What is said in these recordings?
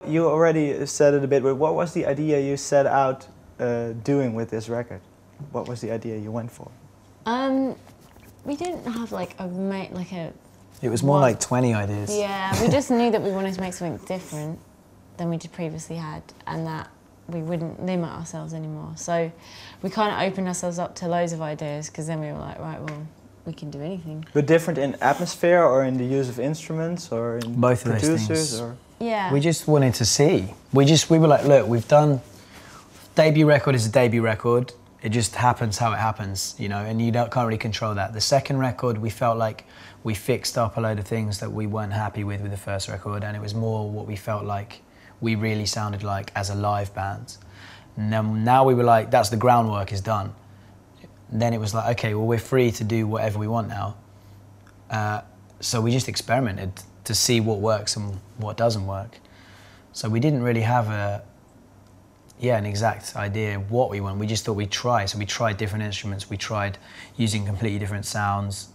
you already said it a bit, but what was the idea you set out doing with this record? What was the idea you went for? We didn't have like a. It was more like 20 ideas. Yeah, we just knew that we wanted to make something different than we previously had, and that we wouldn't limit ourselves anymore. So we kind of opened ourselves up to loads of ideas, because then we were like, right, well, we can do anything. But different in atmosphere, or in the use of instruments, or in both of producers, those things. Or? Yeah. We just wanted to see. We were like, look, we've done, debut record is a debut record. It just happens how it happens, you know, and you can't really control that. The second record, we felt like we fixed up a load of things that we weren't happy with the first record, and it was more what we felt like we really sounded like as a live band. Now we were like, that's the groundwork is done. Then it was like, okay, well, we're free to do whatever we want now. So we just experimented to see what works and what doesn't work. So we didn't really have an exact idea of what we want. We just thought we'd try. So we tried different instruments. We tried using completely different sounds,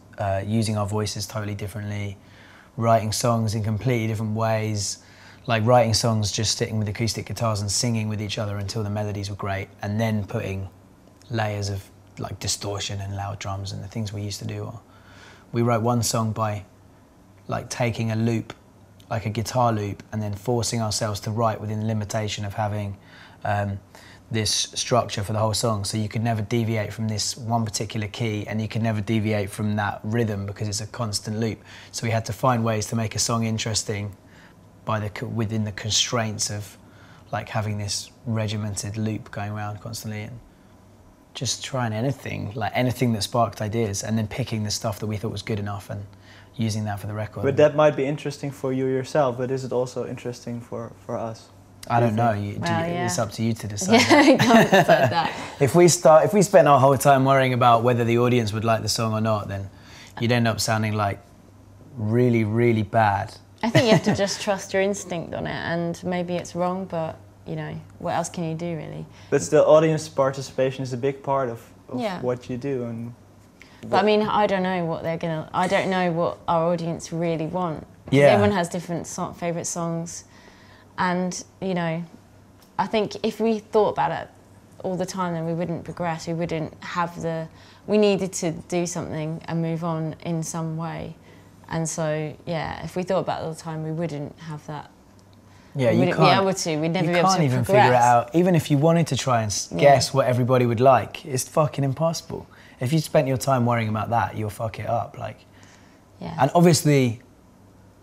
using our voices totally differently, writing songs in completely different ways, like writing songs just sitting with acoustic guitars and singing with each other until the melodies were great, and then putting layers of like distortion and loud drums and the things we used to do. We wrote one song by like taking a loop, like a guitar loop, and then forcing ourselves to write within the limitation of having this structure for the whole song. So you could never deviate from this one particular key, and you could never deviate from that rhythm because it's a constant loop. So we had to find ways to make a song interesting within the constraints of like having this regimented loop going around constantly, and just trying anything that sparked ideas, and then picking the stuff that we thought was good enough and using that for the record. But that might be interesting for you yourself, but is it also interesting for us? I don't know. It's up to you to decide. Yeah, I can't decide that. If we spent our whole time worrying about whether the audience would like the song or not, then you'd end up sounding like really, really bad. I think you have to just trust your instinct on it, and maybe it's wrong, but you know, what else can you do really? But still, audience participation is a big part of what you do. And but I mean, I don't know what I don't know what our audience really want. Yeah. Everyone has different favourite songs, and you know, I think if we thought about it all the time, then we wouldn't progress. We wouldn't have we needed to do something and move on in some way. And so, yeah, if we thought about it all the time, we wouldn't have that. Yeah, we wouldn't be able to. We'd never be able to progress. You can't even figure it out. Even if you wanted to try and guess what everybody would like, it's fucking impossible. If you spent your time worrying about that, you'll fuck it up. Yeah. And obviously,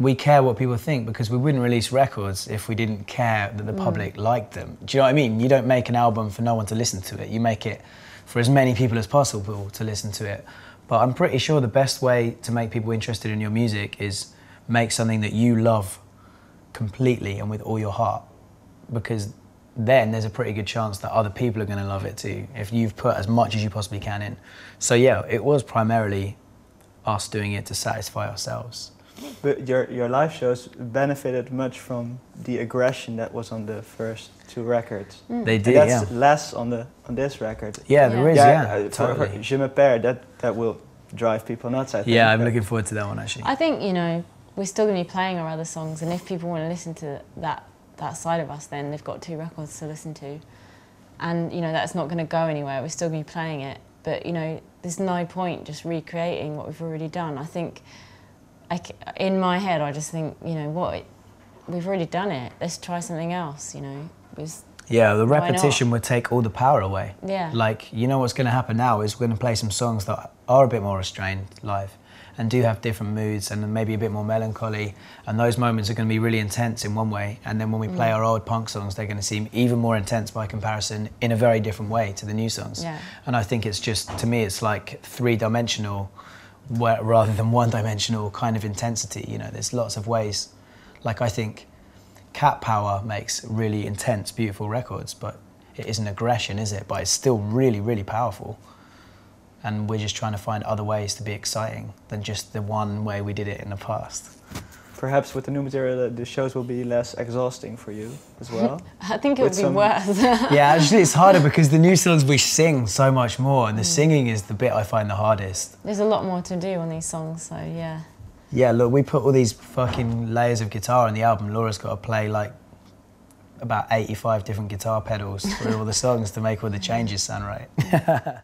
we care what people think, because we wouldn't release records if we didn't care that the public liked them. Do you know what I mean? You don't make an album for no one to listen to it. You make it for as many people as possible to listen to it. But I'm pretty sure the best way to make people interested in your music is make something that you love completely and with all your heart, because then there's a pretty good chance that other people are going to love it too, if you've put as much as you possibly can in. So yeah, it was primarily us doing it to satisfy ourselves. But your live shows benefited much from the aggression that was on the first two records. They did, and that's less on this record. Yeah, there is, totally. For Je m'appelle, that will drive people nuts, I think. Yeah, I'm looking forward to that one, actually. I think, you know, we're still going to be playing our other songs, and if people want to listen to that side of us, then they've got two records to listen to. And, you know, that's not going to go anywhere. We're still going to be playing it. But, you know, there's no point just recreating what we've already done. I think, in my head, I just think, you know, we've already done it. Let's try something else, you know. Yeah, the repetition would take all the power away. Yeah. Like, you know what's going to happen now is we're going to play some songs that are a bit more restrained live and do have different moods and maybe a bit more melancholy, and those moments are going to be really intense in one way, and then when we play our old punk songs, they're going to seem even more intense by comparison in a very different way to the new songs. Yeah. And I think it's just, to me, it's like three-dimensional rather than one-dimensional kind of intensity. You know, there's lots of ways. Like, I think Cat Power makes really intense, beautiful records, but it isn't aggression, is it? But it's still really, really powerful. And we're just trying to find other ways to be exciting than just the one way we did it in the past. Perhaps with the new material, the shows will be less exhausting for you as well? I think it would be worse. Yeah, actually it's harder because the new songs we sing so much more, and the singing is the bit I find the hardest. There's a lot more to do on these songs, so yeah. Yeah, look, we put all these fucking layers of guitar on the album. Laura's got to play like about 85 different guitar pedals through all the songs to make all the changes sound right.